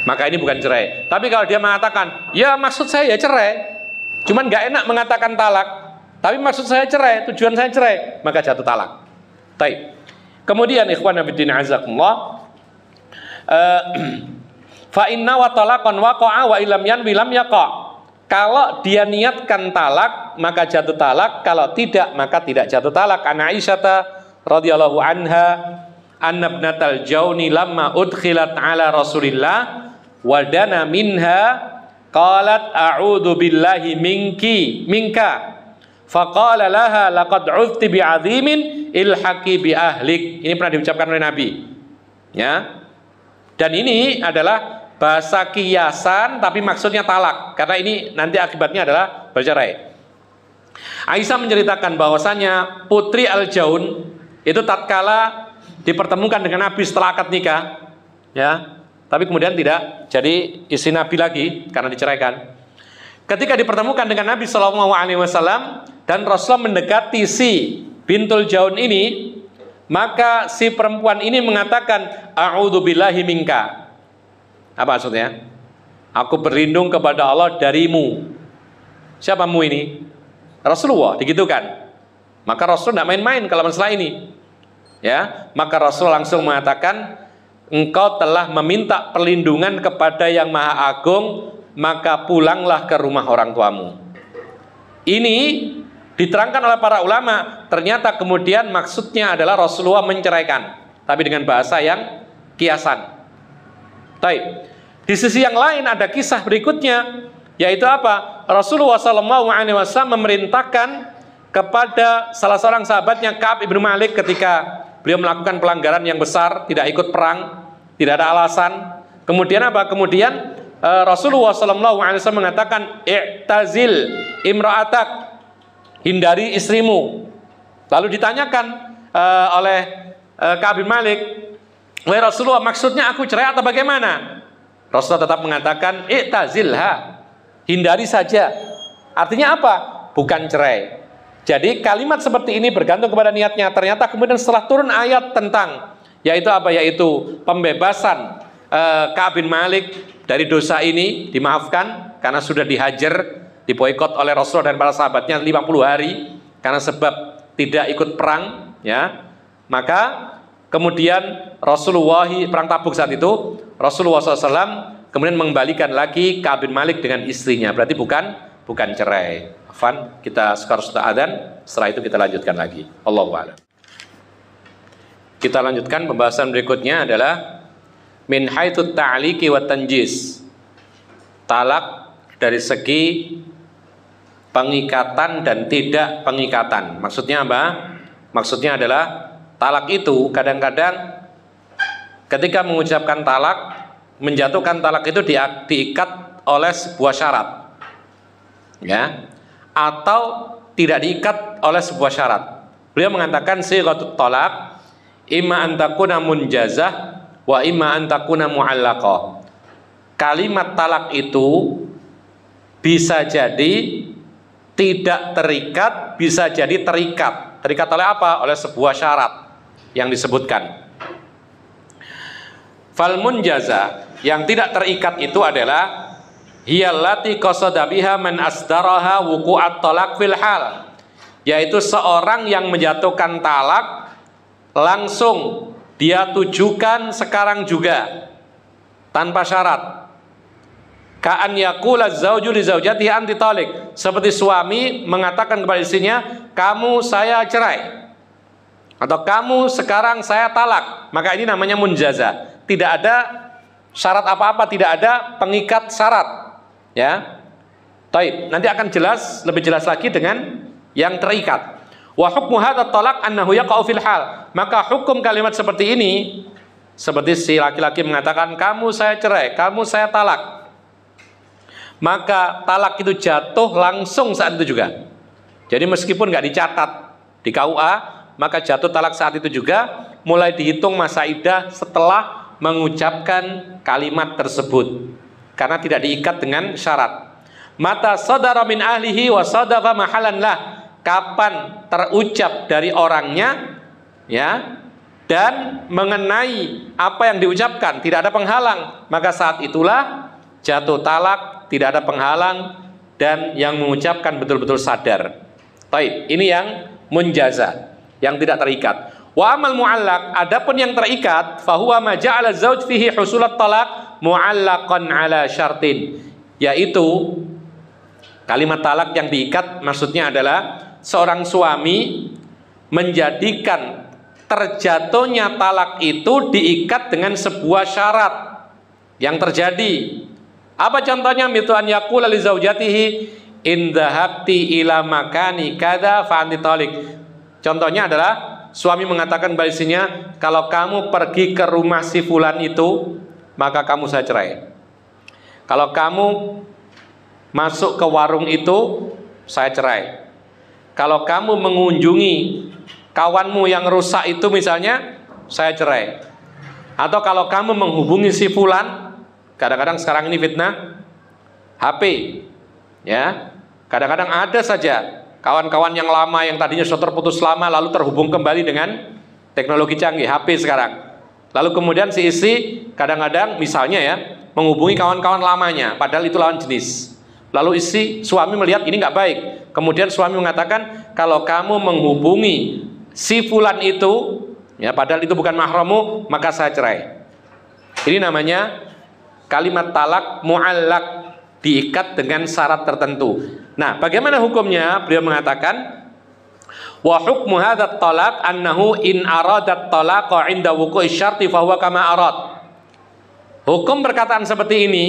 Maka ini bukan cerai. Tapi kalau dia mengatakan, ya maksud saya ya cerai, cuman nggak enak mengatakan talak, tapi maksud saya cerai, tujuan saya cerai, maka jatuh talak. Baik. Kemudian ikhwan fillah azakumullah, fa inna wa talaqan waqa'a wa illam yanwi lam yaqa'. Kalau dia niatkan talak maka jatuh talak, kalau tidak maka tidak jatuh talak. An Aisyah radhiyallahu anha anna ibnatal Jauni lamma udkhilat ala Rasulillah wadana minha qalat a'udzu billahi minka faqala laha laqad 'udhti bi'azimin ilhaqi bi ahlik. Ini pernah diucapkan oleh Nabi. Ya. Dan ini adalah bahasa kiasan tapi maksudnya talak, karena ini nanti akibatnya adalah bercerai. Aisyah menceritakan bahwasanya putri Al-Jaun itu tatkala dipertemukan dengan Nabi setelah akad nikah, ya. Tapi kemudian tidak jadi istri Nabi lagi karena diceraikan. Ketika dipertemukan dengan Nabi SAW dan Rasulullah mendekati si bintul Jaun ini, maka si perempuan ini mengatakan a'udzu billahi minka. Apa maksudnya? Aku berlindung kepada Allah darimu. Siapamu ini? Rasulullah, digitukan. Maka Rasul tidak main-main kalau masalah ini. ya, maka Rasul langsung mengatakan, engkau telah meminta perlindungan kepada yang Maha Agung, maka pulanglah ke rumah orang tuamu. Ini diterangkan oleh para ulama, ternyata kemudian maksudnya adalah Rasulullah menceraikan, tapi dengan bahasa yang kiasan. Baik. Di sisi yang lain ada kisah berikutnya, yaitu apa? Rasulullah SAW memerintahkan kepada salah seorang sahabatnya, Ka'ab ibnu Malik, ketika beliau melakukan pelanggaran yang besar, tidak ikut perang, tidak ada alasan. Kemudian apa? Kemudian Rasulullah SAW mengatakan, i'tazil imra'atak, hindari istrimu. Lalu ditanyakan oleh Ka'ab bin Malik, wahai Rasulullah, maksudnya aku cerai atau bagaimana? Rasulullah tetap mengatakan, i'tazilha, hindari saja. Artinya apa? Bukan cerai. Jadi kalimat seperti ini bergantung kepada niatnya. Ternyata kemudian setelah turun ayat tentang, yaitu apa? Yaitu pembebasan Ka'ab bin Malik dari dosa ini, dimaafkan karena sudah dihajar, diboikot oleh Rasulullah dan para sahabatnya 50 hari karena sebab tidak ikut perang, ya. Maka kemudian Rasulullah, perang Tabuk saat itu, Rasulullah SAW kemudian mengembalikan lagi Ka'ab bin Malik dengan istrinya. Berarti bukan cerai. Afan, kita sekarang sudah adzan, setelah itu kita lanjutkan lagi. Allahu a'lam. Kita lanjutkan pembahasan berikutnya adalah min haitsu ta'liqi wa tanjis. Talak dari segi pengikatan dan tidak pengikatan. Maksudnya apa? Maksudnya adalah talak itu kadang-kadang ketika mengucapkan talak, menjatuhkan talak itu diikat oleh sebuah syarat, ya, atau tidak diikat oleh sebuah syarat. Beliau mengatakan sighatut talak imma an takuna munjazah wa imma an takuna mu'allaqah. Kalimat talak itu bisa jadi tidak terikat, bisa jadi terikat. Terikat oleh apa? Oleh sebuah syarat yang disebutkan. Fal munjaza, yang tidak terikat itu adalah hiyallati qasada biha man asdaraha wuqu'at talaq fil hal, yaitu seorang yang menjatuhkan talak langsung dia tujukan sekarang juga tanpa syarat. Ka'an yaqula zauju li zaujatihi anti talik, seperti suami mengatakan kepada istrinya, kamu saya cerai, atau kamu sekarang saya talak. Maka ini namanya munjaza. Tidak ada syarat apa-apa, tidak ada pengikat syarat, ya. Taib. Nanti akan jelas, lebih jelas lagi dengan yang terikat. Wa hukmu hadzal talaq annahu yaqa'u fil hal. Maka hukum kalimat seperti ini, seperti si laki-laki mengatakan kamu saya cerai, kamu saya talak, maka talak itu jatuh langsung saat itu juga. Jadi meskipun nggak dicatat di KUA, maka jatuh talak saat itu juga, mulai dihitung masa iddah setelah mengucapkan kalimat tersebut, karena tidak diikat dengan syarat. Mata sadara min ahlihi wa sadafa mahalan lah, kapan terucap dari orangnya, ya, dan mengenai apa yang diucapkan, tidak ada penghalang, maka saat itulah jatuh talak, tidak ada penghalang, dan yang mengucapkan betul-betul sadar. Taib. Ini yang munjaza, yang tidak terikat. Wa amal mu'allaq, adapun yang terikat, fahuwa ma ja'ala zauj fihi husulat talaq mu'allaqan ala syartin, yaitu kalimat talak yang diikat maksudnya adalah seorang suami menjadikan terjatuhnya talak itu diikat dengan sebuah syarat yang terjadi. Apa contohnya? Mitu'an yaqula li zaujatihi in dhahabti ila makani kada fa anti talik. Contohnya adalah suami mengatakan pada istrinya, kalau kamu pergi ke rumah si fulan itu, maka kamu saya cerai. Kalau kamu masuk ke warung itu, saya cerai. Kalau kamu mengunjungi kawanmu yang rusak itu misalnya, saya cerai. Atau kalau kamu menghubungi si fulan, kadang-kadang sekarang ini fitnah HP, ya. Kadang-kadang ada saja kawan-kawan yang lama yang tadinya sudah terputus lama lalu terhubung kembali dengan teknologi canggih HP sekarang. Lalu kemudian si istri kadang-kadang misalnya ya menghubungi kawan-kawan lamanya, padahal itu lawan jenis. Lalu suami melihat ini nggak baik. Kemudian suami mengatakan, kalau kamu menghubungi si fulan itu, Ya, padahal itu bukan mahrammu, maka saya cerai. Ini namanya kalimat talak mu'allaq, diikat dengan syarat tertentu. Nah, bagaimana hukumnya? Beliau mengatakan, wa hukmu hadzal talaq annahu in aradat talaqa 'inda wuqu'i syarti fa huwa kama arad. Hukum perkataan seperti ini,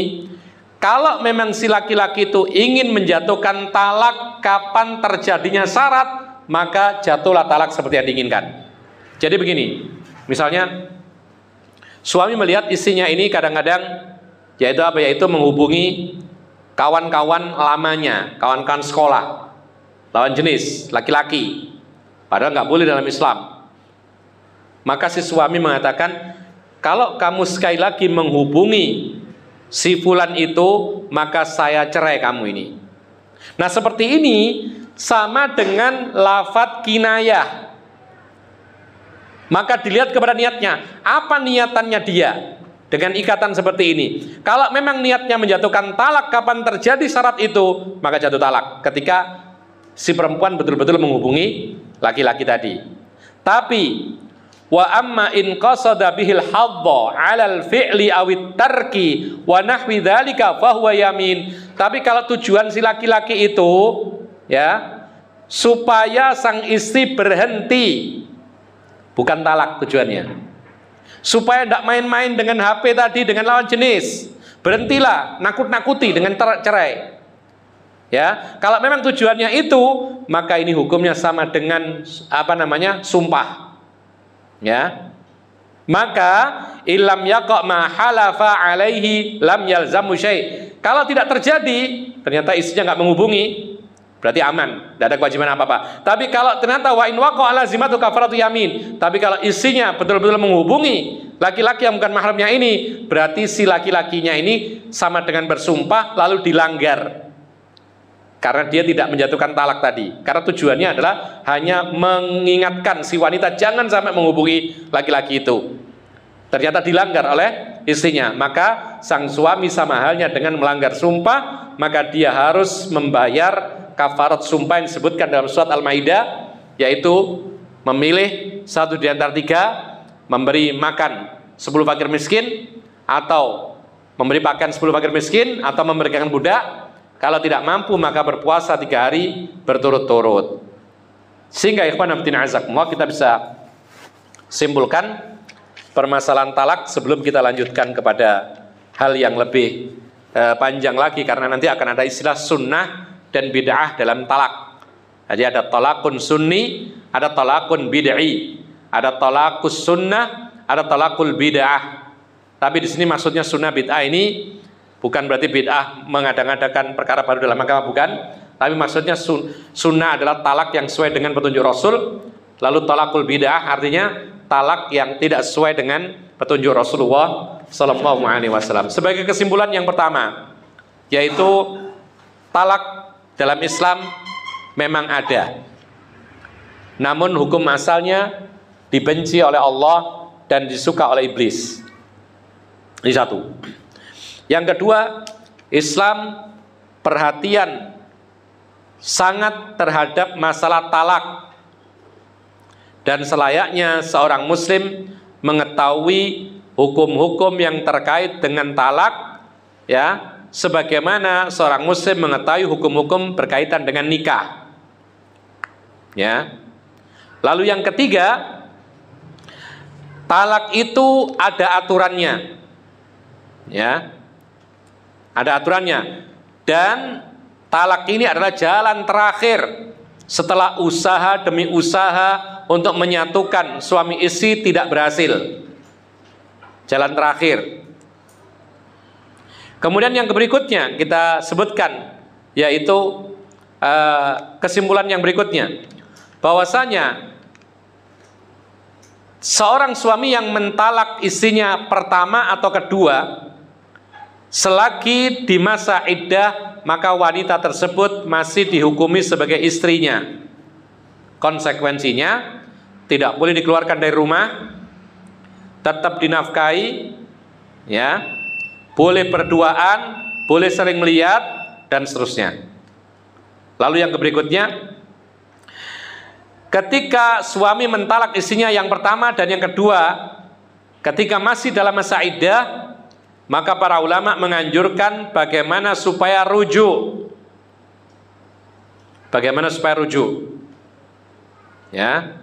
kalau memang si laki-laki itu ingin menjatuhkan talak kapan terjadinya syarat, maka jatuhlah talak seperti yang diinginkan. Jadi begini, misalnya suami melihat istrinya ini kadang-kadang yaitu menghubungi kawan-kawan lamanya, kawan-kawan sekolah, lawan jenis, laki-laki, padahal nggak boleh dalam Islam. Maka si suami mengatakan, kalau kamu sekali lagi menghubungi si fulan itu, maka saya cerai kamu ini. Nah, seperti ini sama dengan lafadz kinayah. Maka dilihat kepada niatnya, apa niatannya dia dengan ikatan seperti ini. Kalau memang niatnya menjatuhkan talak kapan terjadi syarat itu, maka jatuh talak ketika si perempuan betul-betul menghubungi laki-laki tadi. Tapi wa amma in qasada bihil hadda 'alal fi'li awit tarki wa nahwi dzalika fa huwa yamin. Tapi kalau tujuan si laki-laki itu ya supaya sang istri berhenti, bukan talak tujuannya, supaya tidak main-main dengan HP tadi, dengan lawan jenis, berhentilah nakut-nakuti dengan cerai. Ya, kalau memang tujuannya itu, maka ini hukumnya sama dengan sumpah. Ya, maka ilam yaqa ma halafa alaihi lam yalzamu syai'. Kalau tidak terjadi, ternyata istrinya nggak menghubungi, berarti aman, tidak ada kewajiban apa-apa. Tapi kalau ternyata wa in waqa lazimatu kafaratu yamin, tapi kalau istrinya betul-betul menghubungi laki-laki yang bukan mahramnya ini, berarti si laki-lakinya ini sama dengan bersumpah lalu dilanggar. Karena dia tidak menjatuhkan talak tadi. Karena tujuannya adalah hanya mengingatkan si wanita jangan sampai menghubungi laki-laki itu. Ternyata dilanggar oleh istrinya, maka sang suami sama halnya dengan melanggar sumpah, maka dia harus membayar kafarat sumpah yang disebutkan dalam surat Al-Maidah, yaitu memilih satu di antara tiga, memberi makan 10 fakir miskin, atau memberi pakaian 10 fakir miskin, atau memberikan budak. Kalau tidak mampu maka berpuasa 3 hari berturut-turut. Sehingga ikhwan fillah azakumullah, kita bisa simpulkan permasalahan talak sebelum kita lanjutkan kepada hal yang lebih panjang lagi, karena nanti akan ada istilah sunnah dan bid'ah dalam talak. Jadi ada talakun sunni, ada talakun bid'i, ada talakus sunnah, ada talakul bid'ah. Tapi di sini maksudnya sunnah bid'ah ini bukan berarti bid'ah mengada-ngadakan perkara baru dalam agama, bukan. Tapi maksudnya sunnah adalah talak yang sesuai dengan petunjuk Rasul. Lalu talakul bid'ah artinya talak yang tidak sesuai dengan petunjuk Rasulullah Sallallahu Alaihi Wasallam. Sebagai kesimpulan yang pertama, yaitu talak dalam Islam memang ada, namun hukum asalnya dibenci oleh Allah dan disuka oleh iblis. Ini satu. Yang kedua, Islam perhatian sangat terhadap masalah talak, dan selayaknya seorang muslim mengetahui hukum-hukum yang terkait dengan talak, ya, sebagaimana seorang muslim mengetahui hukum-hukum berkaitan dengan nikah. Ya. Lalu yang ketiga, talak itu ada aturannya. Ya. Ada aturannya. Dan talak ini adalah jalan terakhir setelah usaha demi usaha untuk menyatukan suami istri tidak berhasil. Jalan terakhir. Kemudian yang berikutnya kita sebutkan, yaitu kesimpulan yang berikutnya, bahwasanya seorang suami yang mentalak istrinya pertama atau kedua, selagi di masa iddah, maka wanita tersebut masih dihukumi sebagai istrinya. Konsekuensinya tidak boleh dikeluarkan dari rumah, tetap dinafkahi, ya, boleh berduaan, boleh sering melihat, dan seterusnya. Lalu yang berikutnya, ketika suami mentalak istrinya yang pertama dan yang kedua, ketika masih dalam masa iddah, maka para ulama menganjurkan bagaimana supaya rujuk. Bagaimana supaya rujuk? Ya.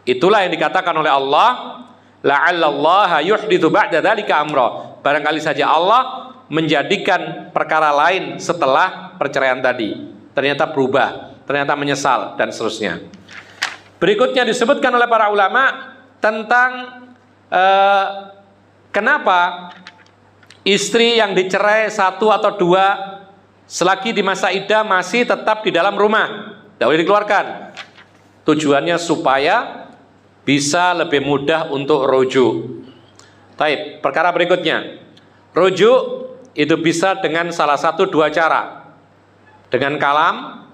Itulah yang dikatakan oleh Allah, la'allallaha yuhditsu ba'da dzalika amra. Barangkali saja Allah menjadikan perkara lain setelah perceraian tadi. Ternyata berubah, ternyata menyesal dan seterusnya. Berikutnya disebutkan oleh para ulama tentang kenapa istri yang dicerai 1 atau 2 selagi di masa iddah masih tetap di dalam rumah, tidak boleh dikeluarkan. Tujuannya supaya bisa lebih mudah untuk rujuk. Baik, perkara berikutnya. Rujuk itu bisa dengan salah satu 2 cara. Dengan kalam,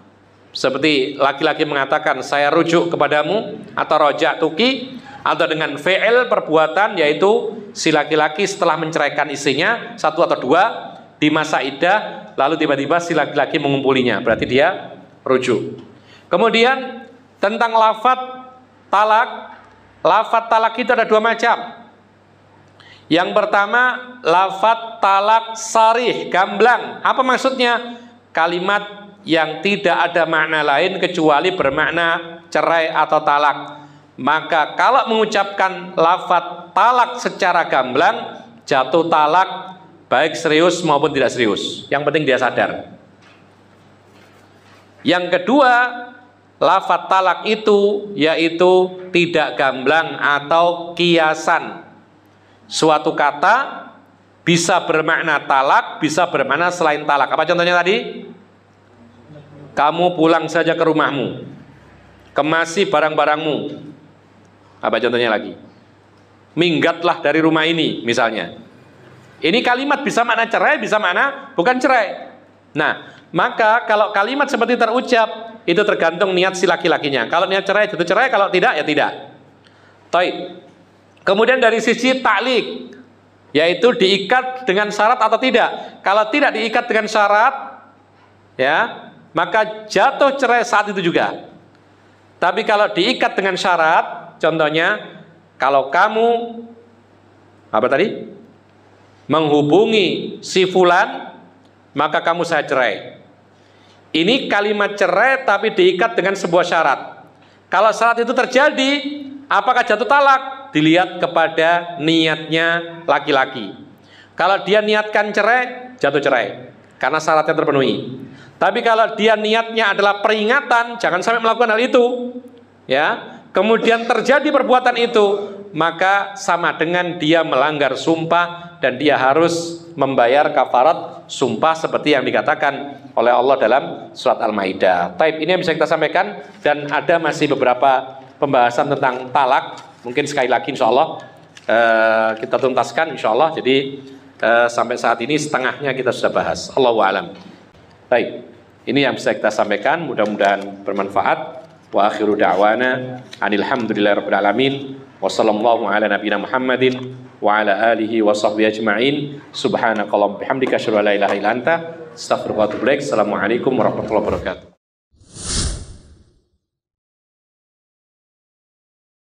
seperti laki-laki mengatakan saya rujuk kepadamu, atau roja'tuki, atau dengan fi'il perbuatan, yaitu si laki-laki setelah menceraikan istrinya 1 atau 2 di masa iddah, lalu tiba-tiba si laki-laki mengumpulinya, berarti dia rujuk. Kemudian tentang lafadz talak itu ada 2 macam. Yang pertama, lafadz talak sarih, gamblang. Apa maksudnya? Kalimat yang tidak ada makna lain kecuali bermakna cerai atau talak. Maka kalau mengucapkan lafadz talak secara gamblang, jatuh talak baik serius maupun tidak serius. Yang penting dia sadar. Yang kedua, lafadz talak itu yaitu tidak gamblang atau kiasan. Suatu kata bisa bermakna talak, bisa bermakna selain talak. Apa contohnya tadi? Kamu pulang saja ke rumahmu, kemasi barang-barangmu. Apa contohnya lagi? Minggatlah dari rumah ini, misalnya. Ini kalimat bisa makna cerai, bisa makna bukan cerai. Nah, maka kalau kalimat seperti terucap, itu tergantung niat si laki-lakinya. Kalau niat cerai, jatuh cerai. Kalau tidak, ya tidak. Taib. Kemudian dari sisi ta'liq, yaitu diikat dengan syarat atau tidak. Kalau tidak diikat dengan syarat, ya, maka jatuh cerai saat itu juga. Tapi kalau diikat dengan syarat, contohnya, kalau kamu apa tadi? Menghubungi si fulan, maka kamu saya cerai. Ini kalimat cerai tapi diikat dengan sebuah syarat. Kalau syarat itu terjadi, apakah jatuh talak? Dilihat kepada niatnya laki-laki. Kalau dia niatkan cerai, jatuh cerai karena syaratnya terpenuhi. Tapi kalau dia niatnya adalah peringatan, jangan sampai melakukan hal itu, ya. Kemudian terjadi perbuatan itu, maka sama dengan dia melanggar sumpah dan dia harus membayar kafarat sumpah seperti yang dikatakan oleh Allah dalam surat Al-Maidah. Taib, ini yang bisa kita sampaikan, dan ada masih beberapa pembahasan tentang talak. Mungkin sekali lagi insya Allah kita tuntaskan insya Allah. Jadi sampai saat ini setengahnya kita sudah bahas. Allahu a'lam. Baik, ini yang bisa kita sampaikan, mudah-mudahan bermanfaat. Wa akhiru da'wana alhamdulillahirabbil alamin. Wassallallahu ala nabiyina Muhammadin wa ala alihi wa sahbihi ajma'in. Subhanakallahumma bihamdika asyhadu an la ilaha illa anta astaghfiruka wa atubu ilaik. Assalamualaikum warahmatullahi wabarakatuh.